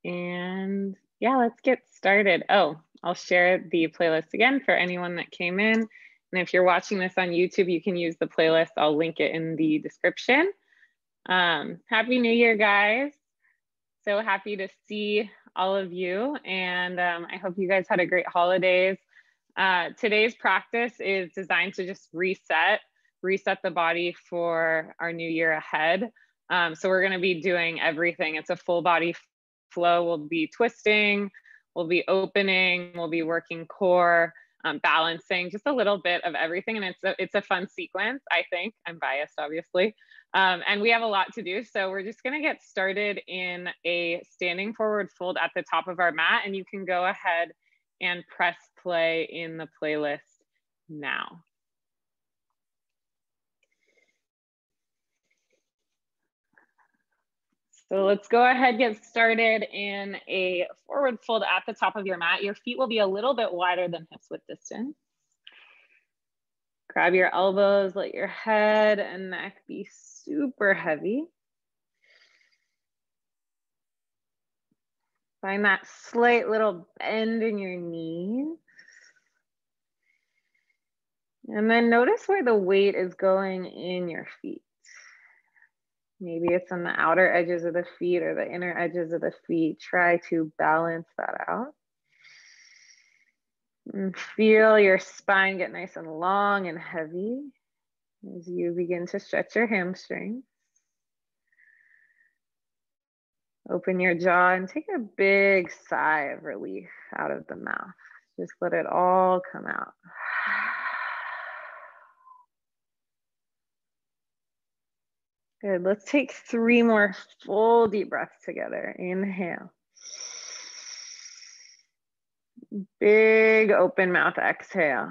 And yeah, let's get started. Oh, I'll share the playlist again for anyone that came in. And if you're watching this on YouTube, you can use the playlist. I'll link it in the description. Happy New Year, guys. So happy to see all of you. And I hope you guys had a great holidays. Today's practice is designed to just reset the body for our new year ahead. So we're gonna be doing everything. It's a full body flow. We'll be twisting, we'll be opening, we'll be working core, balancing, just a little bit of everything. And it's a fun sequence, I think. I'm biased, obviously. And we have a lot to do. So we're just gonna get started in a standing forward fold at the top of our mat. And you can go ahead and press play in the playlist now. So let's go ahead, get started in a forward fold at the top of your mat. Your feet will be a little bit wider than hips width distance. Grab your elbows, let your head and neck be super heavy. Find that slight little bend in your knees. And then notice where the weight is going in your feet. Maybe it's on the outer edges of the feet or the inner edges of the feet. Try to balance that out. And feel your spine get nice and long and heavy as you begin to stretch your hamstrings. Open your jaw and take a big sigh of relief out of the mouth. Just let it all come out. Good, let's take 3 more full deep breaths together. Inhale. Big open mouth exhale.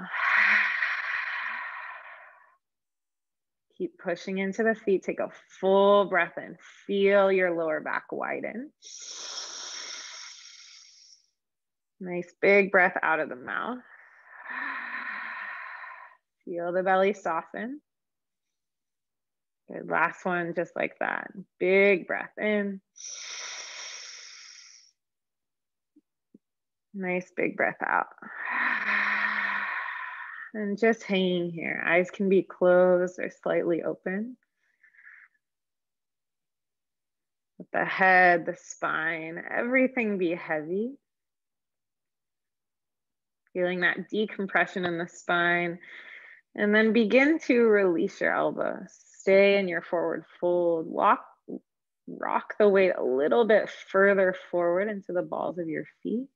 Keep pushing into the feet. Take a full breath in. Feel your lower back widen. Nice big breath out of the mouth. Feel the belly soften. Good, last one, just like that. Big breath in. Nice big breath out. And just hanging here. Eyes can be closed or slightly open. Let the head, the spine, everything be heavy. Feeling that decompression in the spine. And then begin to release your elbows. Stay in your forward fold. Rock the weight a little bit further forward into the balls of your feet.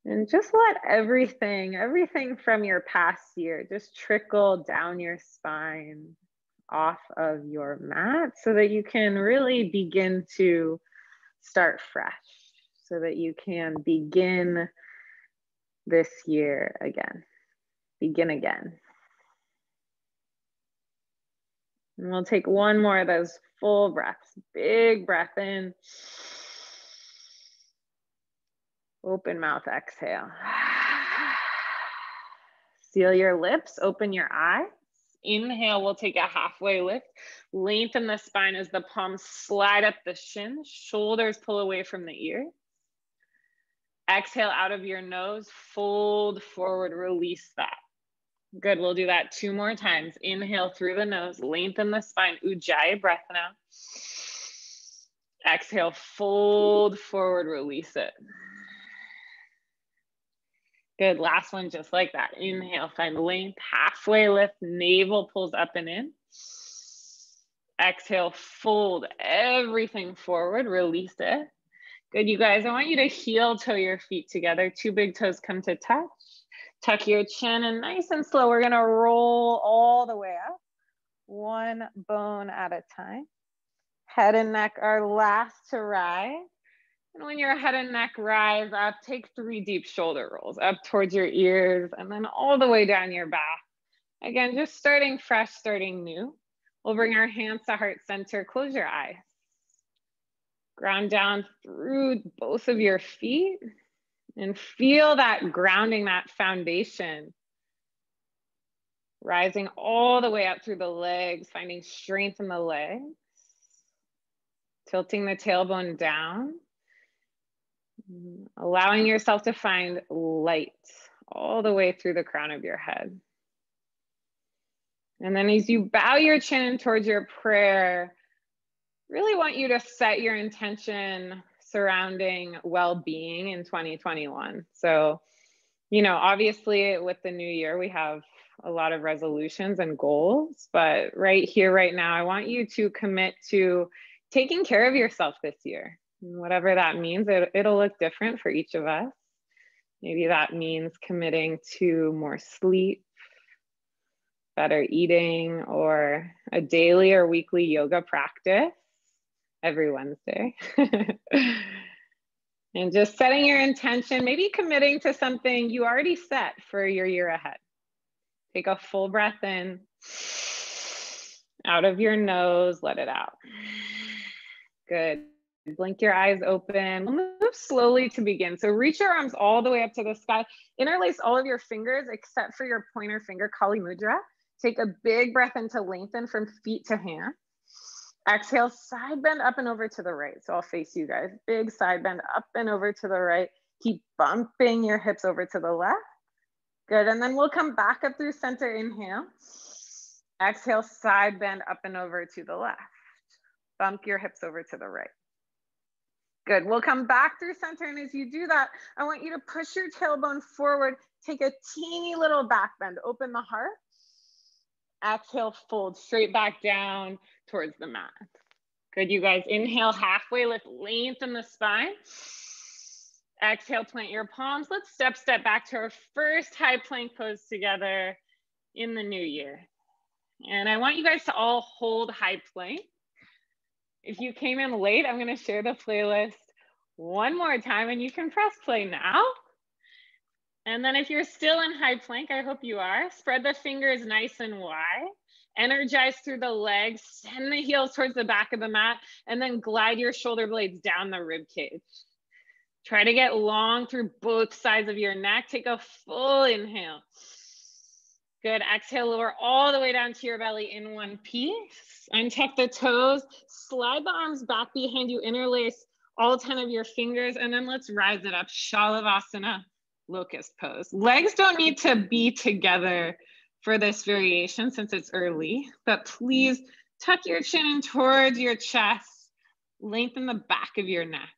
And just let everything from your past year just trickle down your spine off of your mat so that you can really begin to start fresh, so that you can begin this year again. Begin again. And we'll take 1 more of those full breaths. Big breath in. Open mouth exhale. Seal your lips, open your eyes. Inhale, we'll take a halfway lift. Lengthen the spine as the palms slide up the shins. Shoulders pull away from the ears. Exhale out of your nose, fold forward, release that. Good, we'll do that 2 more times. Inhale through the nose, lengthen the spine, Ujjayi breath now. Exhale, fold forward, release it. Good, last one just like that. Inhale, find length, halfway lift, navel pulls up and in. Exhale, fold everything forward, release it. Good, you guys, I want you to heel toe your feet together. 2 big toes come to touch. Tuck your chin and nice and slow, we're gonna roll all the way up. 1 bone at a time. Head and neck are last to rise. And when your head and neck rise up, take 3 deep shoulder rolls up towards your ears and then all the way down your back. Again, just starting fresh, starting new. We'll bring our hands to heart center, close your eyes. Ground down through both of your feet and feel that grounding, that foundation. Rising all the way up through the legs, finding strength in the legs. Tilting the tailbone down. Allowing yourself to find light all the way through the crown of your head. And then as you bow your chin towards your prayer, really want you to set your intention surrounding well-being in 2021. So, you know, obviously with the new year, we have a lot of resolutions and goals, but right here, right now, I want you to commit to taking care of yourself this year. Whatever that means, it'll look different for each of us. Maybe that means committing to more sleep, better eating, or a daily or weekly yoga practice every Wednesday. And just setting your intention, maybe committing to something you already set for your year ahead. Take a full breath in, out of your nose, let it out. Good. Blink your eyes open. We'll move slowly to begin. So reach your arms all the way up to the sky. Interlace all of your fingers except for your pointer finger, Kali Mudra. Take a big breath in to lengthen from feet to hand. Exhale, side bend up and over to the right. So I'll face you guys. Big side bend up and over to the right. Keep bumping your hips over to the left. Good, and then we'll come back up through center, inhale. Exhale, side bend up and over to the left. Bump your hips over to the right. Good, we'll come back through center, and as you do that, I want you to push your tailbone forward. Take a teeny little back bend, open the heart. Exhale, fold straight back down towards the mat. Good, you guys, inhale, halfway lift, lengthen the spine. Exhale, plant your palms. Let's step back to our first high plank pose together in the new year. And I want you guys to all hold high plank. If you came in late, I'm going to share the playlist one more time and you can press play now. And then if you're still in high plank, I hope you are, spread the fingers nice and wide. Energize through the legs, send the heels towards the back of the mat, and then glide your shoulder blades down the rib cage. Try to get long through both sides of your neck. Take a full inhale. Good, exhale, lower all the way down to your belly in one piece. Untuck the toes, slide the arms back behind you, interlace all 10 of your fingers, and then let's rise it up, Shalavasana, locust pose. Legs don't need to be together for this variation since it's early, but please tuck your chin in towards your chest, lengthen the back of your neck.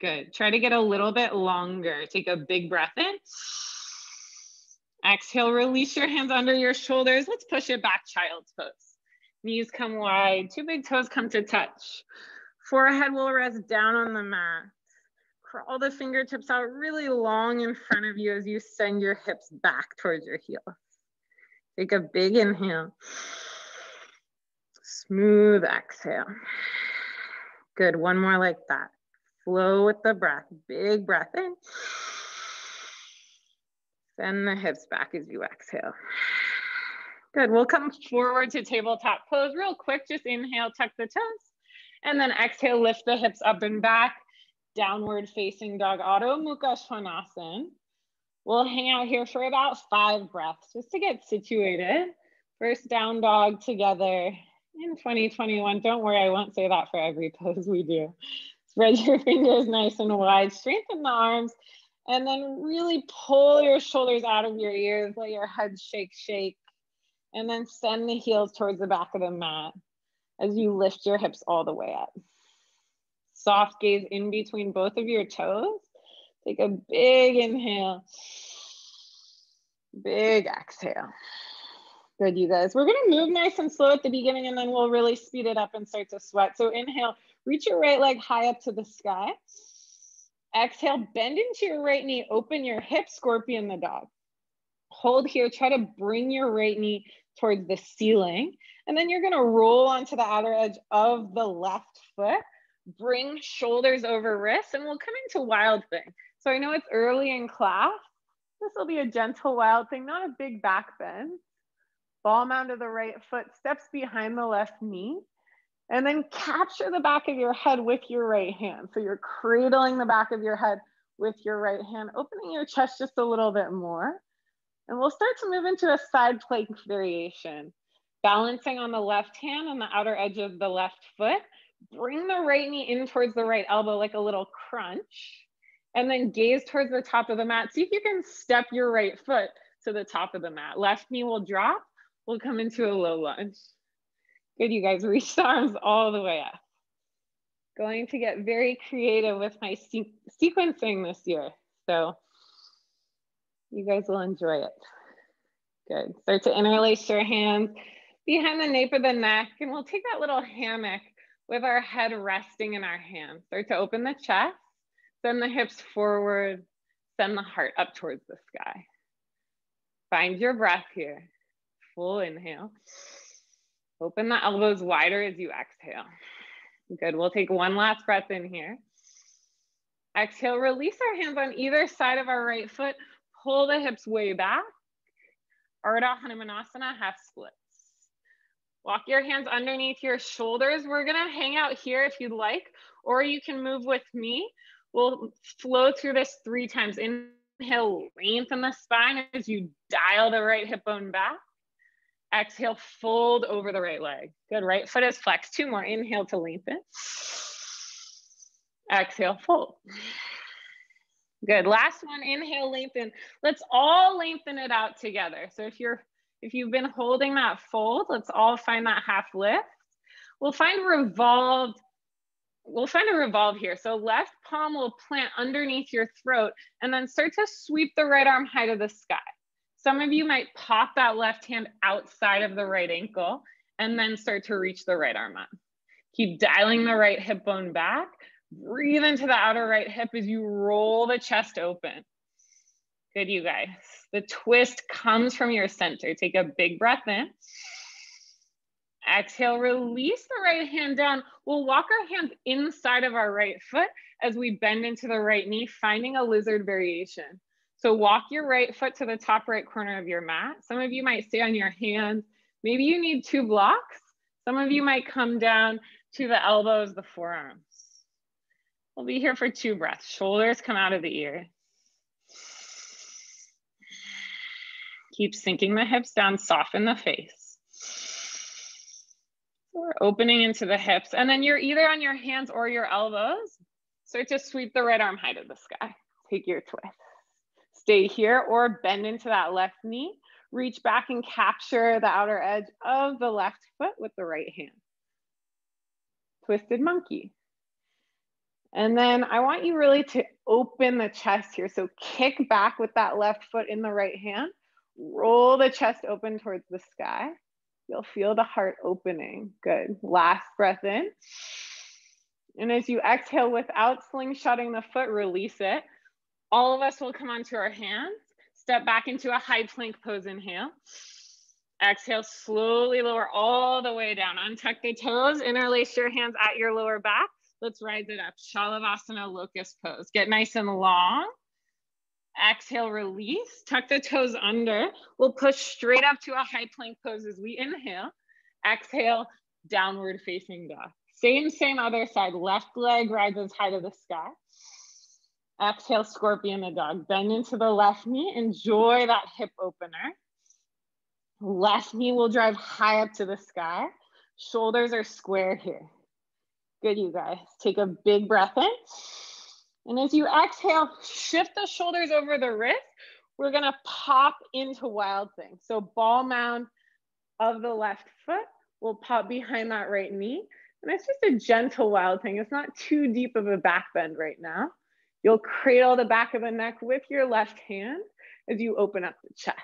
Good, try to get a little bit longer. Take a big breath in. Exhale, release your hands under your shoulders. Let's push it back, child's pose. Knees come wide, two big toes come to touch. Forehead will rest down on the mat. Crawl the fingertips out really long in front of you as you send your hips back towards your heels. Take a big inhale. Smooth exhale. Good, one more like that. Flow with the breath, big breath in. Send the hips back as you exhale. Good, we'll come forward to tabletop pose real quick. Just inhale, tuck the toes. And then exhale, lift the hips up and back. Downward facing dog, Adho Mukha Svanasana. We'll hang out here for about 5 breaths just to get situated. First down dog together in 2021. Don't worry, I won't say that for every pose we do. Spread your fingers nice and wide, strengthen the arms, and then really pull your shoulders out of your ears, let your head shake, and then send the heels towards the back of the mat as you lift your hips all the way up. Soft gaze in between both of your toes. Take a big inhale, big exhale. Good, you guys. We're gonna move nice and slow at the beginning and then we'll really speed it up and start to sweat. So inhale, reach your right leg high up to the sky. Exhale, bend into your right knee, open your hip, scorpion the dog. Hold here, try to bring your right knee towards the ceiling. And then you're gonna roll onto the outer edge of the left foot. Bring shoulders over wrists and we'll come into wild thing. So I know it's early in class. This will be a gentle wild thing, not a big back bend. Ball mound to the right foot, steps behind the left knee. And then capture the back of your head with your right hand. So you're cradling the back of your head with your right hand, opening your chest just a little bit more. And we'll start to move into a side plank variation. Balancing on the left hand on the outer edge of the left foot. Bring the right knee in towards the right elbow like a little crunch. And then gaze towards the top of the mat. See if you can step your right foot to the top of the mat. Left knee will drop. We'll come into a low lunge. Good, you guys, reach the arms all the way up. Going to get very creative with my sequencing this year. So you guys will enjoy it. Good, start to interlace your hands behind the nape of the neck, and we'll take that little hammock with our head resting in our hands. Start to open the chest, send the hips forward, send the heart up towards the sky. Find your breath here. Full inhale. Open the elbows wider as you exhale. Good, we'll take one last breath in here. Exhale, release our hands on either side of our right foot. Pull the hips way back. Ardha Hanumanasana, half splits. Walk your hands underneath your shoulders. We're gonna hang out here if you'd like, or you can move with me. We'll flow through this 3 times. Inhale, lengthen the spine as you dial the right hip bone back. Exhale, fold over the right leg. Good, right foot is flexed. 2 more, inhale to lengthen. Exhale, fold. Good, last one, inhale, lengthen. Let's all lengthen it out together. So if you've been holding that fold, let's all find that half lift. We'll find a revolve here. So left palm will plant underneath your throat and then start to sweep the right arm high to the sky. Some of you might pop that left hand outside of the right ankle and then start to reach the right arm up. Keep dialing the right hip bone back. Breathe into the outer right hip as you roll the chest open. Good, you guys. The twist comes from your center. Take a big breath in. Exhale, release the right hand down. We'll walk our hands inside of our right foot as we bend into the right knee, finding a lizard variation. So walk your right foot to the top right corner of your mat. Some of you might stay on your hands. Maybe you need 2 blocks. Some of you might come down to the elbows, the forearms. We'll be here for 2 breaths. Shoulders come out of the ear. Keep sinking the hips down, soften the face. We're opening into the hips, and then you're either on your hands or your elbows. Start to sweep the right arm high to the sky. Take your twist. Stay here or bend into that left knee. Reach back and capture the outer edge of the left foot with the right hand. Twisted monkey. And then I want you really to open the chest here. So kick back with that left foot in the right hand. Roll the chest open towards the sky. You'll feel the heart opening. Good. Last breath in. And as you exhale without slingshotting the foot, release it. All of us will come onto our hands. Step back into a high plank pose, inhale. Exhale, slowly lower all the way down. Untuck the toes, interlace your hands at your lower back. Let's rise it up. Shalavasana, locust pose. Get nice and long. Exhale, release. Tuck the toes under. We'll push straight up to a high plank pose as we inhale. Exhale, downward facing dog. Same other side. Left leg rises high to the sky. Exhale, scorpion the dog. Bend into the left knee. Enjoy that hip opener. Left knee will drive high up to the sky. Shoulders are square here. Good, you guys. Take a big breath in. And as you exhale, shift the shoulders over the wrist. We're gonna pop into wild thing. So ball mound of the left foot will pop behind that right knee. And it's just a gentle wild thing. It's not too deep of a back bend right now. You'll cradle the back of the neck with your left hand as you open up the chest.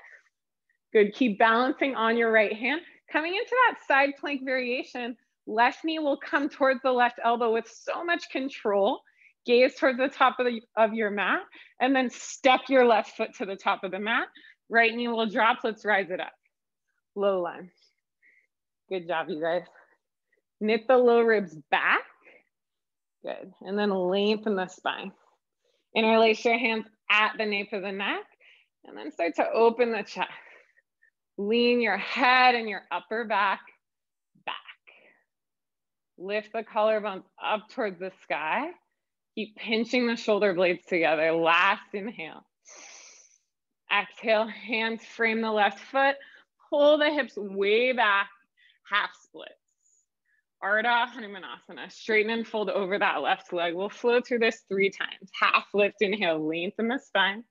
Good, keep balancing on your right hand. Coming into that side plank variation, left knee will come towards the left elbow with so much control. Gaze towards the top of your mat, and then step your left foot to the top of the mat. Right knee will drop, let's rise it up. Low lunge. Good job, you guys. Knit the low ribs back. Good, and then lengthen the spine. Interlace your hands at the nape of the neck, and then start to open the chest. Lean your head and your upper back back. Lift the collarbones up towards the sky. Keep pinching the shoulder blades together. Last inhale. Exhale, hands frame the left foot. Pull the hips way back, half splits. Ardha Hanumanasana. Straighten and fold over that left leg. We'll flow through this 3 times. Half lift, inhale, lengthen the spine.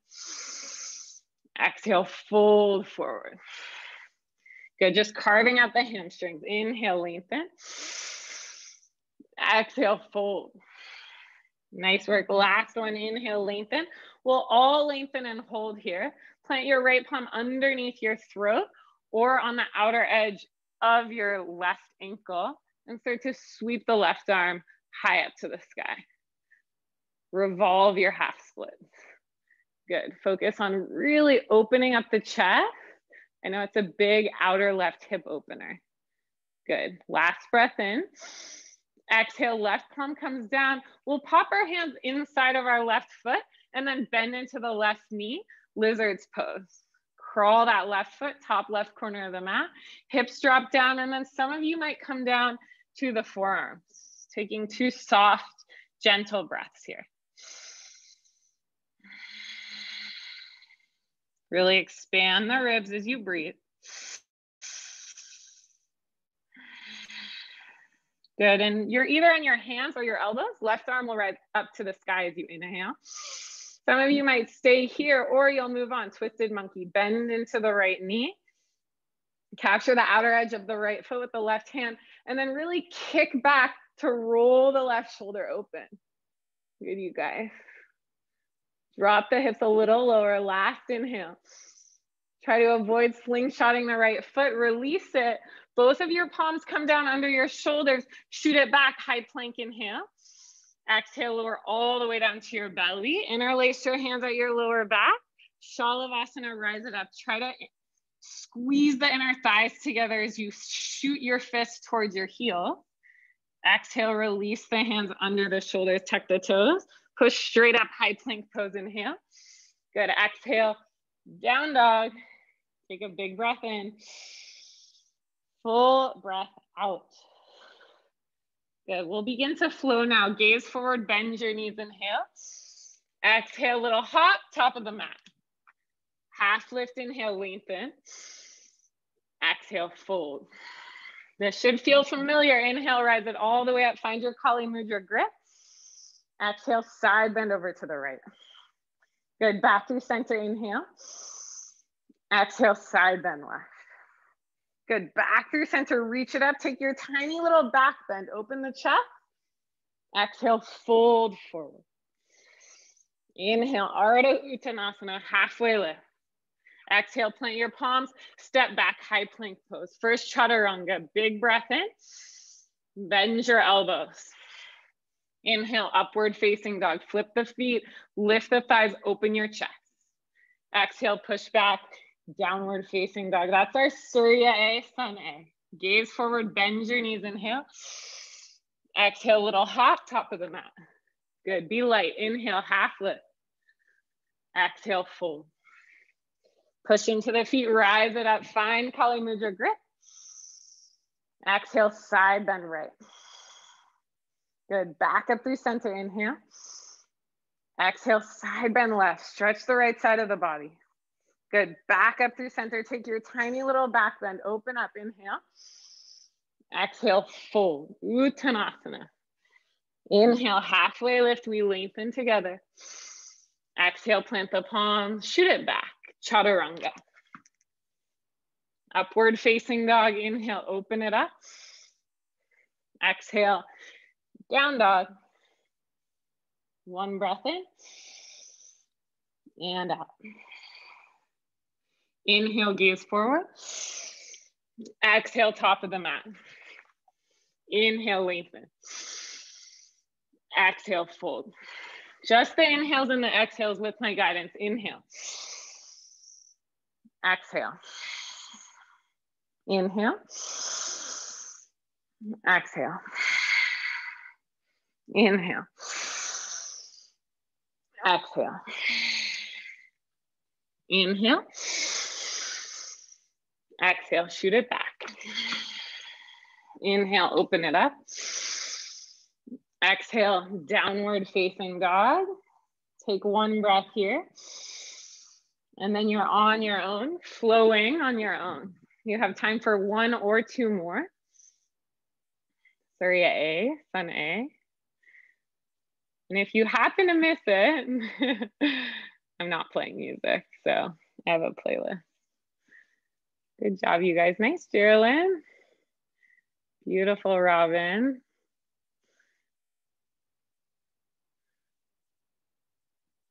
Exhale, fold forward. Good, just carving out the hamstrings. Inhale, lengthen. Exhale, fold. Nice work. Last one, inhale, lengthen. We'll all lengthen and hold here. Plant your right palm underneath your throat or on the outer edge of your left ankle and start to sweep the left arm high up to the sky. Revolve your half splits. Good. Focus on really opening up the chest. I know it's a big outer left hip opener. Good. Last breath in. Exhale, left palm comes down. We'll pop our hands inside of our left foot and then bend into the left knee, lizard's pose. Crawl that left foot, top left corner of the mat. Hips drop down, and then some of you might come down to the forearms, taking 2 soft, gentle breaths here. Really expand the ribs as you breathe. Good, and you're either on your hands or your elbows. Left arm will rise up to the sky as you inhale. Some of you might stay here or you'll move on. Twisted monkey, bend into the right knee. Capture the outer edge of the right foot with the left hand, and then really kick back to roll the left shoulder open. Good, you guys. Drop the hips a little lower, last inhale. Try to avoid slingshotting the right foot, release it. Both of your palms come down under your shoulders, shoot it back, high plank, inhale. Exhale, lower all the way down to your belly. Interlace your hands at your lower back. Shalavasana, rise it up. Try to squeeze the inner thighs together as you shoot your fist towards your heel. Exhale, release the hands under the shoulders, tuck the toes. Push straight up, high plank pose, inhale. Good, exhale, down dog. Take a big breath in. Full breath out. Good, we'll begin to flow now. Gaze forward, bend your knees, inhale. Exhale, little hop, top of the mat. Half lift, inhale, lengthen. Exhale, fold. This should feel familiar. Inhale, rise it all the way up. Find your Kali Mudra grip. Exhale, side bend over to the right. Good, back through center, inhale. Exhale, side bend left. Good, back through center, reach it up. Take your tiny little back bend, open the chest. Exhale, fold forward. Inhale, Ardha Uttanasana, halfway lift. Exhale, plant your palms, step back, high plank pose. First chaturanga, big breath in. Bend your elbows. Inhale, upward facing dog. Flip the feet, lift the thighs, open your chest. Exhale, push back, downward facing dog. That's our Surya A, Sun A. Gaze forward, bend your knees, inhale. Exhale, little hop, top of the mat. Good, be light. Inhale, half lift. Exhale, fold. Push into the feet, rise it up. Find Kali Mudra grip. Exhale, side bend right. Good, back up through center, inhale. Exhale, side bend left. Stretch the right side of the body. Good, back up through center. Take your tiny little back bend, open up, inhale. Exhale, fold, Uttanasana. Inhale, halfway lift, we lengthen together. Exhale, plant the palms, shoot it back, chaturanga. Upward facing dog, inhale, open it up. Exhale, down dog. One breath in and out. Inhale, gaze forward. Exhale, top of the mat. Inhale, lengthen. Exhale, fold. Just the inhales and the exhales with my guidance. Inhale. Exhale. Inhale. Exhale. Inhale. Exhale. Inhale. Exhale, shoot it back. Inhale, open it up. Exhale, downward facing dog. Take one breath here. And then you're on your own, flowing on your own. You have time for one or two more. Surya A, Sun A. And if you happen to miss it, I'm not playing music, so I have a playlist. Good job, you guys. Nice, Geraldine. Beautiful, Robin.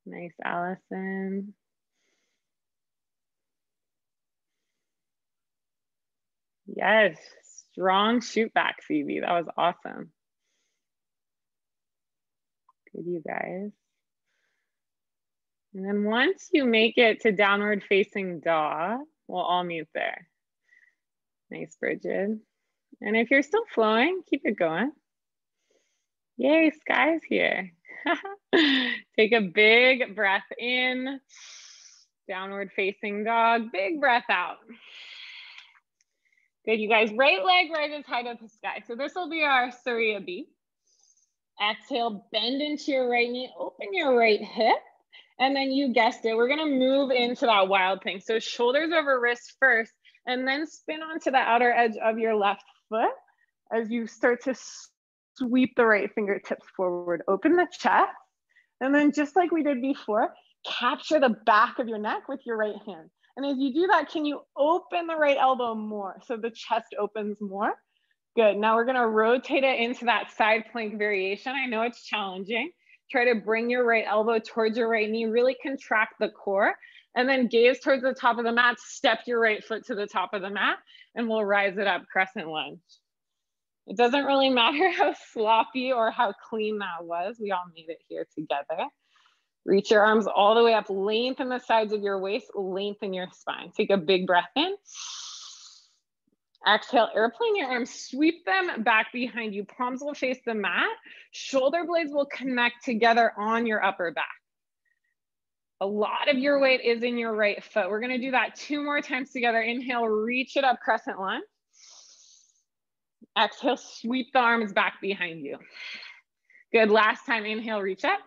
Nice, Allison. Yes, strong shoot back, Phoebe. That was awesome. Good, you guys. And then once you make it to downward facing dog, we'll all mute there. Nice, Bridget. And if you're still flowing, keep it going. Yay, Sky's here. Take a big breath in, downward facing dog, big breath out. Good, you guys, right leg right as high to the sky. So this will be our Surya B. Exhale, bend into your right knee, open your right hip. And then you guessed it, we're gonna move into that wild thing. So shoulders over wrist first, and then spin onto the outer edge of your left foot as you start to sweep the right fingertips forward. Open the chest, and then just like we did before, capture the back of your neck with your right hand. And as you do that, can you open the right elbow more so the chest opens more? Good, now we're gonna rotate it into that side plank variation. I know it's challenging. Try to bring your right elbow towards your right knee, really contract the core, and then gaze towards the top of the mat, step your right foot to the top of the mat, and we'll rise it up, crescent lunge. It doesn't really matter how sloppy or how clean that was. We all made it here together. Reach your arms all the way up, lengthen the sides of your waist, lengthen your spine. Take a big breath in. Exhale, airplane your arms, sweep them back behind you. Palms will face the mat. Shoulder blades will connect together on your upper back. A lot of your weight is in your right foot. We're gonna do that 2 more times together. Inhale, reach it up, crescent lunge. Exhale, sweep the arms back behind you. Good, last time, inhale, reach up.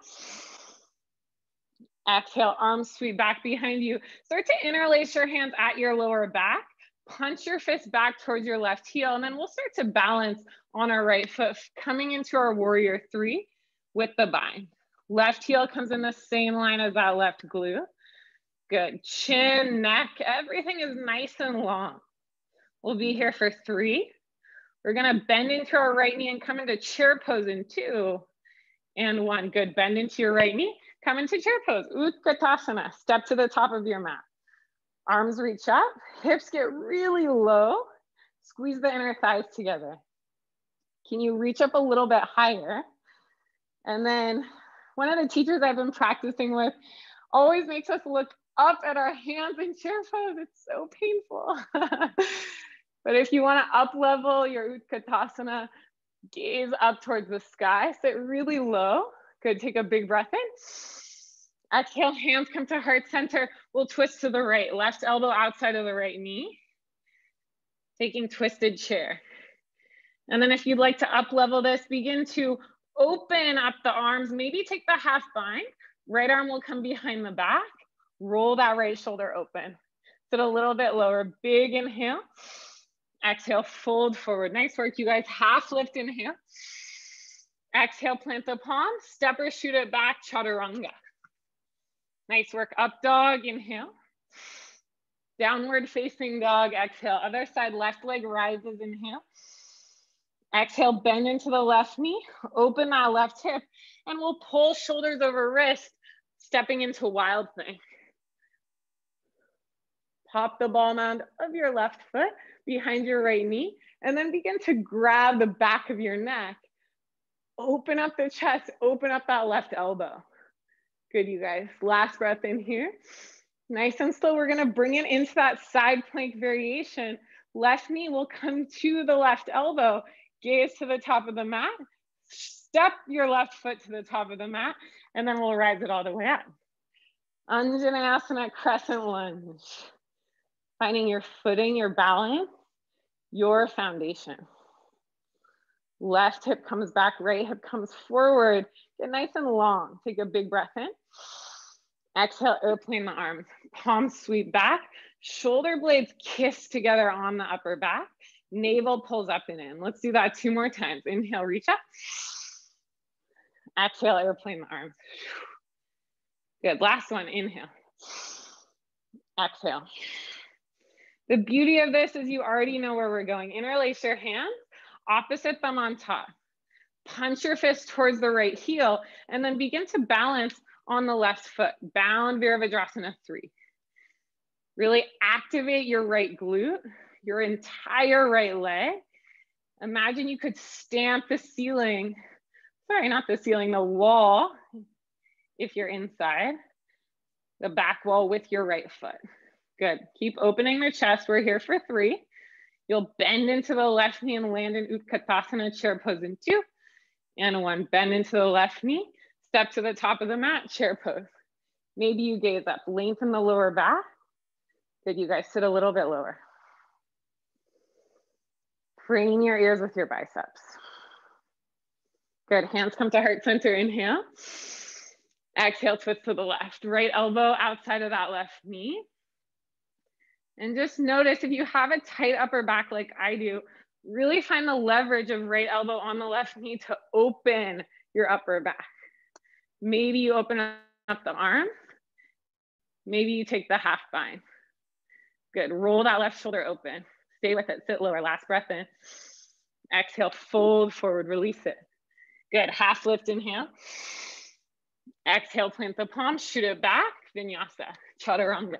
Exhale, arms sweep back behind you. Start to interlace your hands at your lower back. Punch your fist back towards your left heel, and then we'll start to balance on our right foot, coming into our warrior 3 with the bind. Left heel comes in the same line as that left glute. Good, chin, neck, everything is nice and long. We'll be here for 3. We're gonna bend into our right knee and come into chair pose in 2 and 1. Good, bend into your right knee, come into chair pose, Utkatasana, step to the top of your mat. Arms reach up, hips get really low, squeeze the inner thighs together. Can you reach up a little bit higher? And then one of the teachers I've been practicing with always makes us look up at our hands in chair pose. It's so painful. But if you wanna up level your Utkatasana, gaze up towards the sky, sit really low. Good, take a big breath in. Exhale, hands come to heart center. We'll twist to the right, left elbow outside of the right knee. Taking twisted chair. And then if you'd like to up level this, begin to open up the arms, maybe take the half bind. Right arm will come behind the back. Roll that right shoulder open. Sit a little bit lower, big inhale. Exhale, fold forward. Nice work, you guys. Half lift, inhale. Exhale, plant the palm, step or shoot it back, chaturanga. Nice work, up dog, inhale. Downward facing dog, exhale. Other side, left leg rises, inhale. Exhale, bend into the left knee, open that left hip, and we'll pull shoulders over wrist, stepping into wild thing. Pop the ball mound of your left foot behind your right knee, and then begin to grab the back of your neck. Open up the chest, open up that left elbow. Good, you guys. Last breath in here. Nice and slow. We're gonna bring it into that side plank variation. Left knee will come to the left elbow. Gaze to the top of the mat. Step your left foot to the top of the mat, and then we'll rise it all the way up. Anjaneyasana, crescent lunge. Finding your footing, your balance, your foundation. Left hip comes back, right hip comes forward. Get nice and long. Take a big breath in. Exhale, airplane the arms. Palms sweep back. Shoulder blades kiss together on the upper back. Navel pulls up and in. Let's do that 2 more times. Inhale, reach up. Exhale, airplane the arms. Good, last one, inhale. Exhale. The beauty of this is you already know where we're going. Interlace your hands, opposite thumb on top. Punch your fist towards the right heel, and then begin to balance on the left foot. Bound Virabhadrasana 3. Really activate your right glute, your entire right leg. Imagine you could stamp the ceiling, sorry, not the ceiling, the wall, if you're inside, the back wall with your right foot. Good, keep opening the chest. We're here for 3. You'll bend into the left knee and land in Utkatasana, chair pose in 2. And 1, bend into the left knee, step to the top of the mat, chair pose. Maybe you gaze up, lengthen the lower back. Good, you guys sit a little bit lower. Preen your ears with your biceps. Good, hands come to heart center, inhale. Exhale, twist to the left. Right elbow outside of that left knee. And just notice if you have a tight upper back like I do, really find the leverage of right elbow on the left knee to open your upper back. Maybe you open up the arm. Maybe you take the half bind. Good, roll that left shoulder open. Stay with it, sit lower, last breath in. Exhale, fold forward, release it. Good, half lift, inhale. Exhale, plant the palms, shoot it back, Vinyasa, Chaturanga.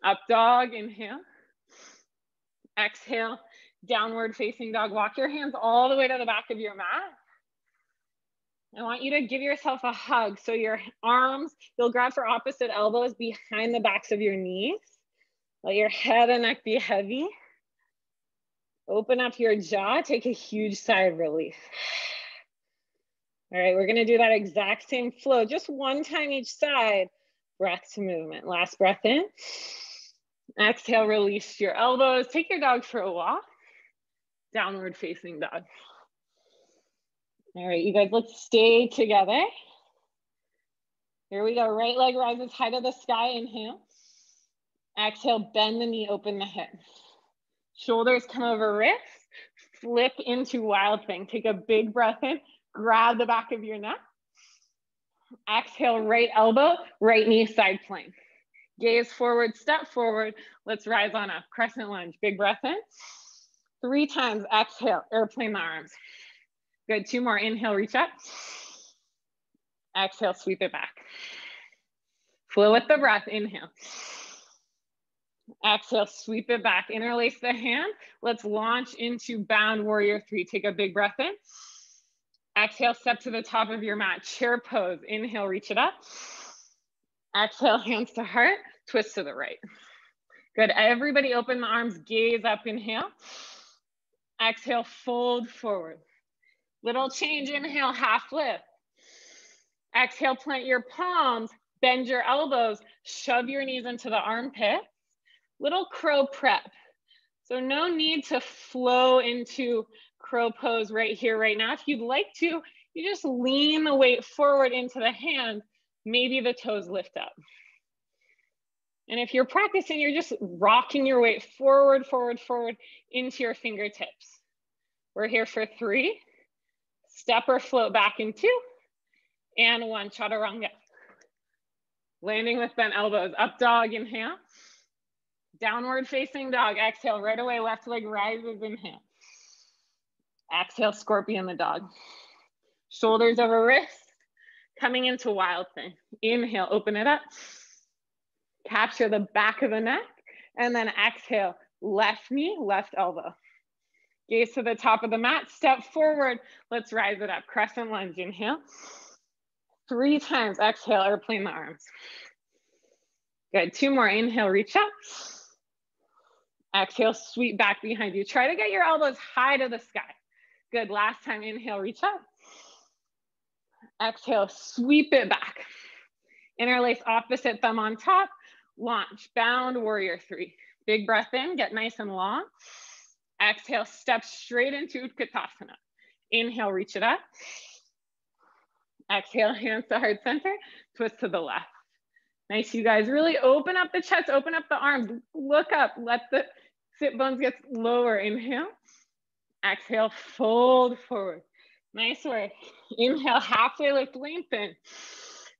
Up dog, inhale. Exhale, downward facing dog. Walk your hands all the way to the back of your mat. I want you to give yourself a hug. So your arms, you'll grab for opposite elbows behind the backs of your knees. Let your head and neck be heavy. Open up your jaw, take a huge sigh of relief. All right, we're gonna do that exact same flow, just one time each side. Breath to movement. Last breath in. Exhale, release your elbows. Take your dog for a walk. Downward facing dog. All right, you guys, let's stay together. Here we go. Right leg rises high to the sky. Inhale. Exhale, bend the knee, open the hip. Shoulders come over wrists. Flip into wild thing. Take a big breath in. Grab the back of your neck. Exhale, right elbow, right knee, side plank. Gaze forward, step forward. Let's rise on up. Crescent lunge. Big breath in. 3 times. Exhale, airplane the arms. Good, 2 more. Inhale, reach up. Exhale, sweep it back. Flow with the breath. Inhale. Exhale, sweep it back. Interlace the hand. Let's launch into bound warrior 3. Take a big breath in. Exhale, step to the top of your mat. Chair pose. Inhale, reach it up. Exhale, hands to heart. Twist to the right. Good, everybody open the arms. Gaze up, inhale. Exhale, fold forward. Little change, inhale, half lift. Exhale, plant your palms, bend your elbows, shove your knees into the armpit. Little crow prep. So no need to flow into crow pose right here, right now. If you'd like to, you just lean the weight forward into the hand. Maybe the toes lift up. And if you're practicing, you're just rocking your weight forward, forward, forward into your fingertips. We're here for 3. Step or float back in 2. And 1, Chaturanga. Landing with bent elbows. Up dog, inhale. Downward facing dog. Exhale, right away, left leg rises, inhale. Exhale, scorpion the dog. Shoulders over wrists. Coming into wild thing. Inhale, open it up. Capture the back of the neck. And then exhale, left knee, left elbow. Gaze to the top of the mat, step forward. Let's rise it up. Crescent lunge, inhale. 3 times, exhale, airplane the arms. Good, 2 more, inhale, reach up. Exhale, sweep back behind you. Try to get your elbows high to the sky. Good, last time, inhale, reach up. Exhale, sweep it back. Interlace opposite thumb on top. Launch, bound warrior 3. Big breath in, get nice and long. Exhale, step straight into Utkatasana. Inhale, reach it up. Exhale, hands to heart center, twist to the left. Nice, you guys. Really open up the chest, open up the arms. Look up, let the Sit bones gets lower. Inhale. Exhale, fold forward. Nice work. Inhale, halfway lift, lengthen.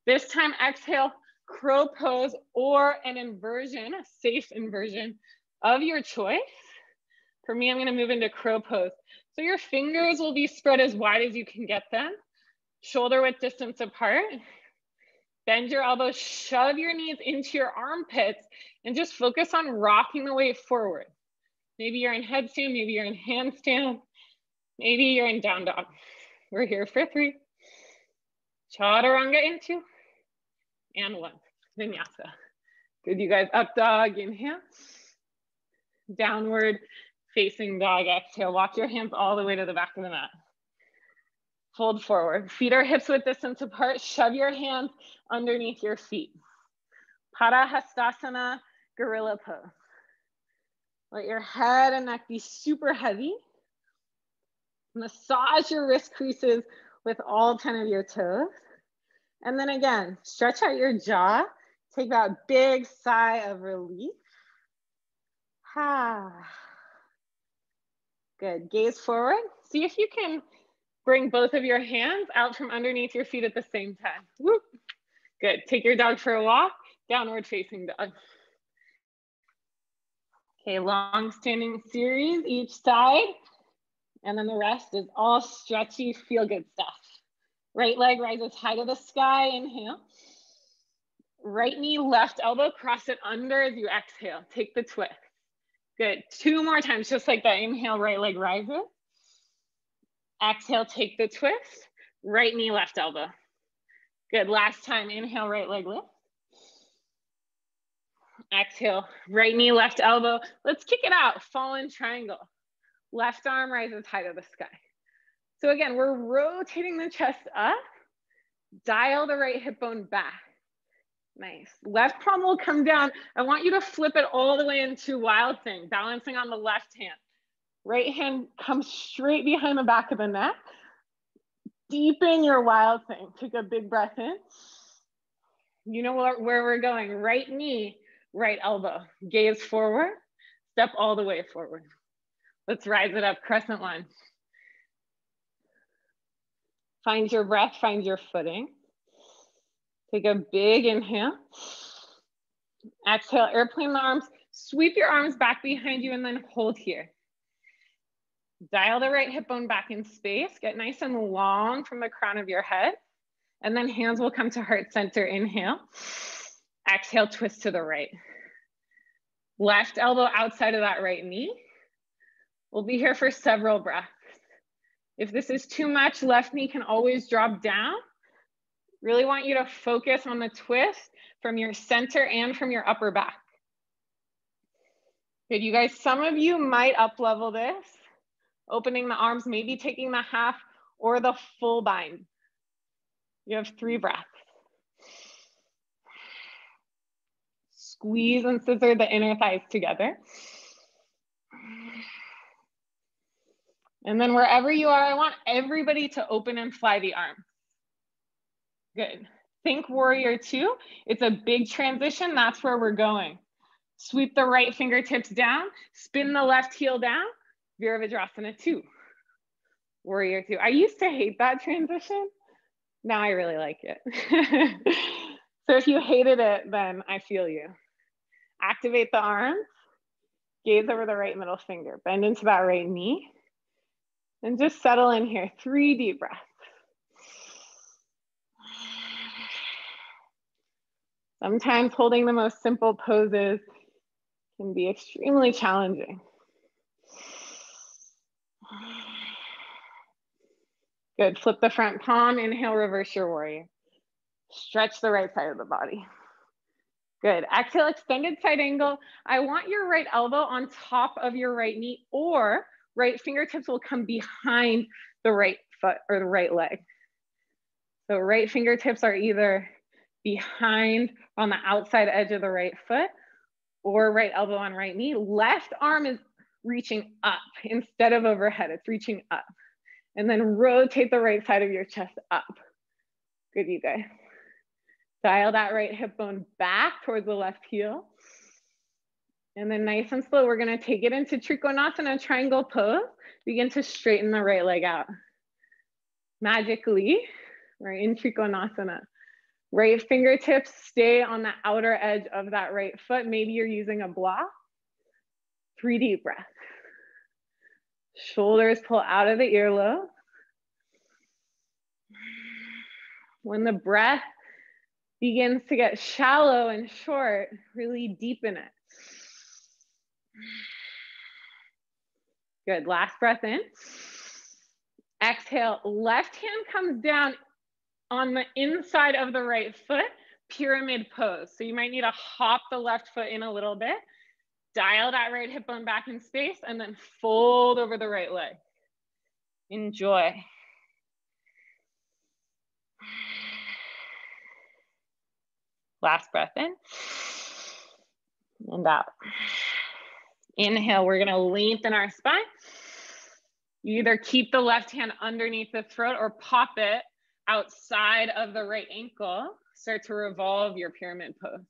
This time, exhale, crow pose or an inversion, a safe inversion of your choice. For me, I'm gonna move into crow pose. So your fingers will be spread as wide as you can get them. Shoulder width distance apart. Bend your elbows, shove your knees into your armpits, and just focus on rocking the weight forward. Maybe you're in headstand, maybe you're in handstand, maybe you're in down dog. We're here for 3. Chaturanga in 2, and 1. Vinyasa. Good, you guys. Up dog, inhale. Downward facing dog, exhale. Walk your hands all the way to the back of the mat. Fold forward. Feet are hips width distance apart. Shove your hands underneath your feet. Padahastasana, gorilla pose. Let your head and neck be super heavy. Massage your wrist creases with all 10 of your toes. And then again, stretch out your jaw. Take that big sigh of relief. Good, gaze forward. See if you can bring both of your hands out from underneath your feet at the same time. Whoop. Good, take your dog for a walk, downward facing dog. Okay, long standing series each side. And then the rest is all stretchy, feel good stuff. Right leg rises high to the sky, inhale. Right knee, left elbow, cross it under as you exhale. Take the twist. Good, 2 more times, just like that. Inhale, right leg rises. Exhale, take the twist. Right knee, left elbow. Good, last time, inhale, right leg lift. Exhale, right knee, left elbow. Let's kick it out, fallen triangle. Left arm rises high to the sky. So again, we're rotating the chest up. Dial the right hip bone back. Nice. Left palm will come down. I want you to flip it all the way into wild thing, balancing on the left hand. Right hand comes straight behind the back of the neck. Deepen your wild thing. Take a big breath in. You know where we're going. Right knee, right elbow. Gaze forward. Step all the way forward. Let's rise it up, crescent lunge. Find your breath, find your footing. Take a big inhale. Exhale, airplane the arms. Sweep your arms back behind you and then hold here. Dial the right hip bone back in space. Get nice and long from the crown of your head. And then hands will come to heart center. Inhale. Exhale, twist to the right. Left elbow outside of that right knee. We'll be here for several breaths. If this is too much, left knee can always drop down. Really want you to focus on the twist from your center and from your upper back. Good, you guys, some of you might up level this, opening the arms, maybe taking the half or the full bind. You have 3 breaths. Squeeze and scissor the inner thighs together. And then wherever you are, I want everybody to open and fly the arms. Good. Think warrior 2. It's a big transition. That's where we're going. Sweep the right fingertips down. Spin the left heel down. Virabhadrasana 2. Warrior 2. I used to hate that transition. Now I really like it. So if you hated it, then I feel you. Activate the arms. Gaze over the right middle finger. Bend into that right knee. And just settle in here. 3 deep breaths. Sometimes holding the most simple poses can be extremely challenging. Good, flip the front palm, inhale, reverse your warrior. Stretch the right side of the body. Good, exhale, extended side angle. I want your right elbow on top of your right knee, or right fingertips will come behind the right foot or the right leg. So right fingertips are either behind on the outside edge of the right foot or right elbow on right knee. Left arm is reaching up instead of overhead, it's reaching up. And then rotate the right side of your chest up. Good, you guys. Dial that right hip bone back towards the left heel. And then nice and slow, we're gonna take it into Trikonasana, triangle pose. Begin to straighten the right leg out. Magically, we're in Trikonasana. Right fingertips stay on the outer edge of that right foot. Maybe you're using a block. 3 deep breaths. Shoulders pull out of the earlobe. When the breath begins to get shallow and short, really deepen it. Good, last breath in. Exhale, left hand comes down on the inside of the right foot, pyramid pose. So you might need to hop the left foot in a little bit, dial that right hip bone back in space, and then fold over the right leg. Enjoy. Last breath in and out. Inhale, we're gonna lengthen our spine. You either keep the left hand underneath the throat or pop it outside of the right ankle. Start to revolve your pyramid pose.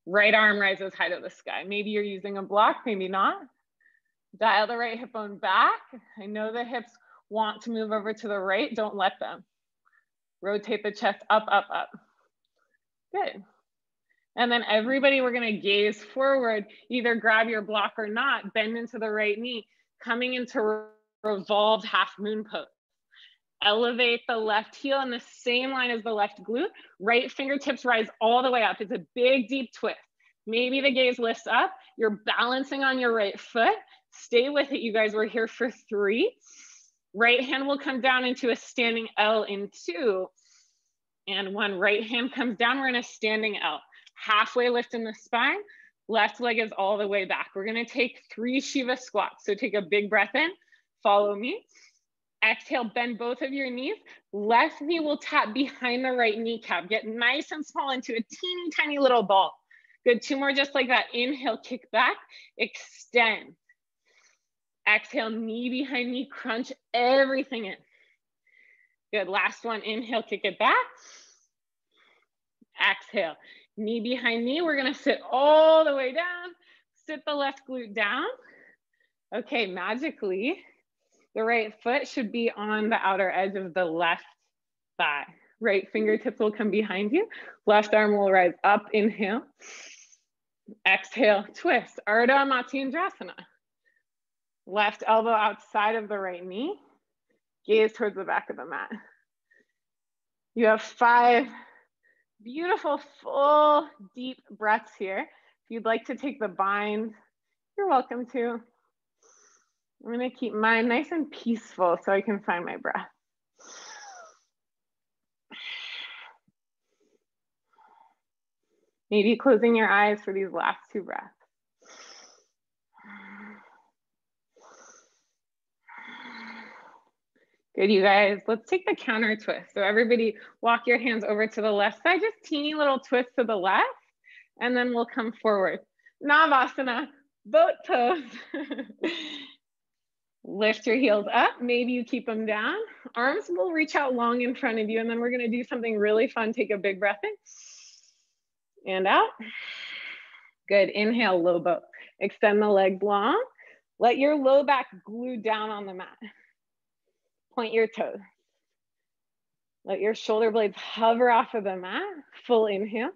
Right arm rises high to the sky. Maybe you're using a block, maybe not. Dial the right hip bone back. I know the hips want to move over to the right, don't let them. Rotate the chest up, up, up. Good. And then everybody, we're gonna gaze forward, either grab your block or not, bend into the right knee, coming into revolved half moon pose. Elevate the left heel in the same line as the left glute. Right fingertips rise all the way up. It's a big, deep twist. Maybe the gaze lifts up. You're balancing on your right foot. Stay with it, you guys. We're here for 3. Right hand will come down into a standing L in 2. And 1, right hand comes down, we're in a standing L. Halfway lift in the spine. Left leg is all the way back. We're gonna take 3 Shiva squats. So take a big breath in, follow me. Exhale, bend both of your knees. Left knee will tap behind the right kneecap. Get nice and small into a teeny tiny little ball. Good, 2 more just like that. Inhale, kick back, extend. Exhale, knee behind knee, crunch everything in. Good, last one, inhale, kick it back. Exhale, knee behind knee. We're gonna sit all the way down. Sit the left glute down. Okay, magically, the right foot should be on the outer edge of the left thigh. Right fingertips will come behind you. Left arm will rise up, inhale. Exhale, twist, Ardha Matsyendrasana. Left elbow outside of the right knee. Gaze towards the back of the mat. You have 5 beautiful, full, deep breaths here. If you'd like to take the bind, you're welcome to. I'm gonna keep mine nice and peaceful so I can find my breath. Maybe closing your eyes for these last 2 breaths. Good, you guys. Let's take the counter twist. So everybody walk your hands over to the left side, just teeny little twist to the left, and then we'll come forward. Navasana, boat pose. Lift your heels up. Maybe you keep them down. Arms will reach out long in front of you, and then we're gonna do something really fun. Take a big breath in and out. Good, inhale, low boat. Extend the legs long. Let your low back glue down on the mat. Point your toes. Let your shoulder blades hover off of the mat. Full inhale.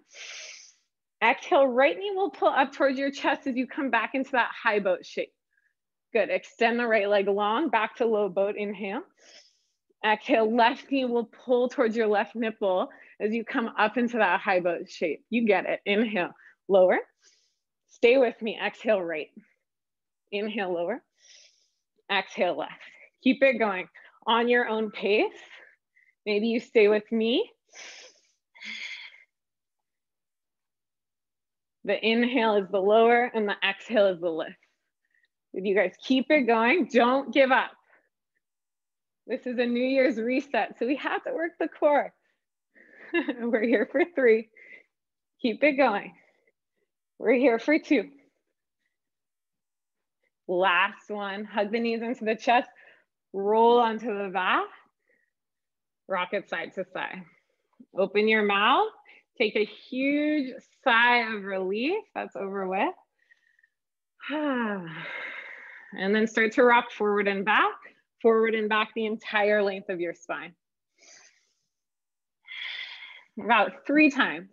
Exhale, right knee will pull up towards your chest as you come back into that high boat shape. Good, extend the right leg long, back to low boat, inhale. Exhale, left knee will pull towards your left nipple as you come up into that high boat shape. You get it, inhale, lower. Stay with me, exhale, right. Inhale, lower. Exhale, left. Keep it going on your own pace. Maybe you stay with me. The inhale is the lower and the exhale is the lift. If you guys keep it going, don't give up. This is a New Year's reset, so we have to work the core. We're here for 3. Keep it going. We're here for 2. Last one, hug the knees into the chest, roll onto the back, rock it side to side. Open your mouth, take a huge sigh of relief, that's over with. And then start to rock forward and back the entire length of your spine. About 3 times.